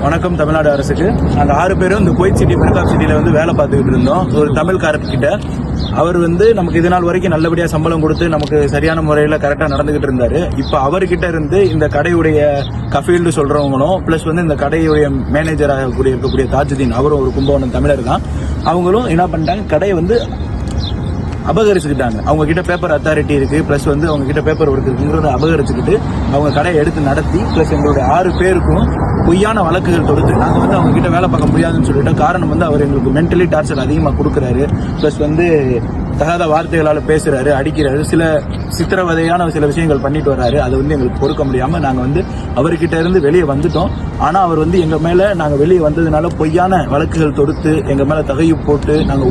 வணக்கம் தமிழ்நாடு அரசுக்கு. நாங்க 6 பேரும் இந்த குவைத் சிட்டி மெர்காப் சிட்டில வந்து வேலை பார்த்துக்கிட்டு இருந்தோம். ஒரு தமிழ்காரர்கிட்ட அவர் வந்து நமக்கு இது நாள் வரைக்கும் நல்லபடியா சம்பளம் கொடுத்து நமக்கு சரியான முறையில கரெக்டா நடந்துகிட்டு இருந்தாரு. இப்ப அவர்கிட்ட இருந்து இந்த கடையுடைய கஃபீல்டு சொல்றவங்களும் பிளஸ் வந்து இந்த கடையுடைய மேனேஜராக இருக்கக்கூடிய தாஜுதீன், அவரும் ஒரு கும்பகோணம் தமிழர் தான். அவங்களும் என்ன பண்ணிட்டாங்க, கடையை வந்து அபகரிச்சுக்கிட்டாங்க. அவங்க கிட்ட பேப்பர் அத்தாரிட்டி இருக்கு, பிளஸ் வந்து அவங்க கிட்ட பேப்பர் ஒர்க் இருக்குங்கிறத அபகரிச்சுக்கிட்டு அவங்க கடையை எடுத்து நடத்தி பிளஸ் எங்களுடைய 6 பேருக்கும் பொய்யான வழக்குகள் தொடுத்து நாங்க வந்து அவங்க கிட்ட வேலை பார்க்க முடியாதுன்னு சொல்லிட்டு, காரணம் வந்து அவர் எங்களுக்கு மென்டலி டார்ச்சர் அதிகமா கொடுக்குறாரு, பிளஸ் வந்து தகாத வார்த்தைகளால பேசுறாரு, அடிக்கிறாரு, சில சித்திரவதையான சில விஷயங்கள் பண்ணிட்டு வர்றாரு. அது வந்து எங்களுக்கு பொறுக்க முடியாம நாங்க வந்து அவர்கிட்ட இருந்து வெளியே வந்துட்டோம். ஆனா அவர் வந்து எங்க மேல நாங்க வெளியே வந்ததுனால பொய்யான வழக்குகள் தொடுத்து எங்க மேல தகைவு போட்டு நாங்க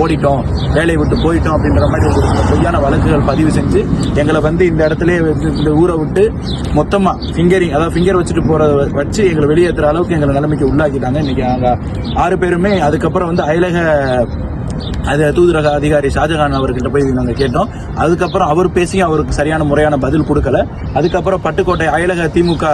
ஓடிட்டோம், வேலையை விட்டு போயிட்டோம் அப்படின்ற மாதிரி பொய்யான வழக்குகள் பதிவு செஞ்சு எங்களை வந்து இந்த இடத்துல இந்த ஊரை விட்டு மொத்தமா ஃபிங்கரிங், அதாவது ஃபிங்கர் வச்சுட்டு போறத வச்சு எங்களை வெளியேற்றுற அளவுக்கு எங்களை நிலைமைக்கு உள்ளாக்கிட்டாங்க. இன்னைக்கு நாங்க 6 பேருமே அதுக்கப்புறம் வந்து அயலக தூதரக அதிகாரி ஷாஜகான் அவர்கிட்ட போய் நாங்க கேட்டோம். அதுக்கப்புறம் அவர் பேசியும் அவருக்கு சரியான முறையான பதில் கொடுக்கல. அதுக்கப்புறம் பட்டுக்கோட்டை அயலக திமுக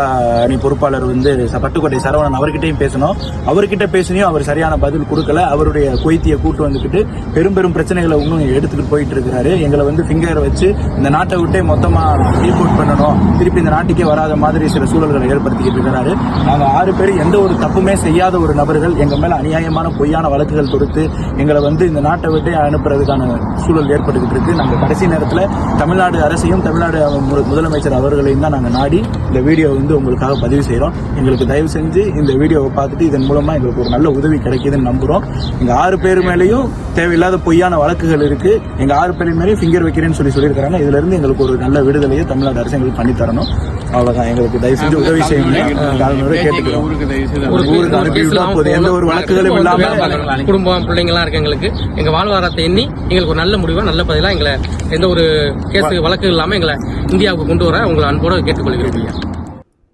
அணி பொறுப்பாளர் வந்து பட்டுக்கோட்டை சரவணன், அவர்கிட்டையும் பேசணும். அவர்கிட்ட பேசினியும் அவர் சரியான பதில் கொடுக்கல. அவருடைய குவைத்திய கூட்டு வந்துக்கிட்டு பெரும் பெரும் பிரச்சனைகளை இன்னும் எடுத்துக்கிட்டு போயிட்டு இருக்கிறாரு. எங்களை வந்து ஃபிங்கர் வச்சு இந்த நாட்டை விட்டே மொத்தமா ரீபோர்ட் பண்ணணும், திருப்பி இந்த நாட்டுக்கே வராத மாதிரி சில சூழல்களை ஏற்படுத்திக்கிட்டு இருக்கிறாரு. நாங்க 6 பேர் எந்த ஒரு தப்புமே செய்யாத ஒரு நபர்கள் எங்க மேல அநியாயமான பொய்யான வழக்குகள் தொடுத்து எங்களை வந்து இந்த நாட்டை விட்டு அனுப்புறதுக்கான சூழல் ஏற்பட்டுக்கிட்டு இருக்கு. நாங்கள் கடைசி நேரத்தில் தமிழ்நாடு அரசையும் தமிழ்நாடு முதலமைச்சர் அவர்களையும் தான் நாங்கள் நாடி இந்த வீடியோ வந்து உங்களுக்காக பதிவு செய்கிறோம். எங்களுக்கு தயவு செஞ்சு இந்த வீடியோவை பார்த்துட்டு இதன் மூலமா எங்களுக்கு ஒரு நல்ல உதவி கிடைக்குதுன்னு நம்புறோம். எங்க 6 பேர் மேலேயும் தேவையில்லாத பொய்யான வழக்குகள் இருக்கு. எங்க 6 பேர் மேலேயும் ஃபிங்கர் வைக்கிறேன்னு சொல்லியிருக்காங்க. இதுல இருந்து எங்களுக்கு ஒரு நல்ல விடுதலையை தமிழ்நாடு அரசு எங்களுக்கு பண்ணி தரணும். அவ்வளவுதான். எங்களுக்கு தயவு செஞ்சு உதவி செய்யணும் கேட்டுக்கிறோம். ஊருக்கு அனுப்பிவிட்டா போதும், எந்த ஒரு வழக்குகளும் இல்லாம குடும்பம் பிள்ளைங்க எல்லாம் இருக்கு. எங்களுக்கு எங்க வாழ்வாதாரத்தை எண்ணி எங்களுக்கு ஒரு நல்ல முடிவா நல்ல பதிலா எங்களை எந்த ஒரு கேஸ் வழக்கு இல்லாம எங்களை இந்தியாவுக்கு கொண்டு வர உங்களை அன்போடு கேட்டுக்கொள்கிறேன்.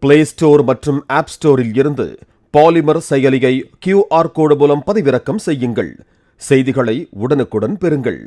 பிளே ஸ்டோர் மற்றும் ஆப் ஸ்டோரில் இருந்து பாலிமர் செயலியை QR கோடு மூலம் பதிவிறக்கம் செய்யுங்கள். செய்திகளை உடனுக்குடன் பெறுங்கள்.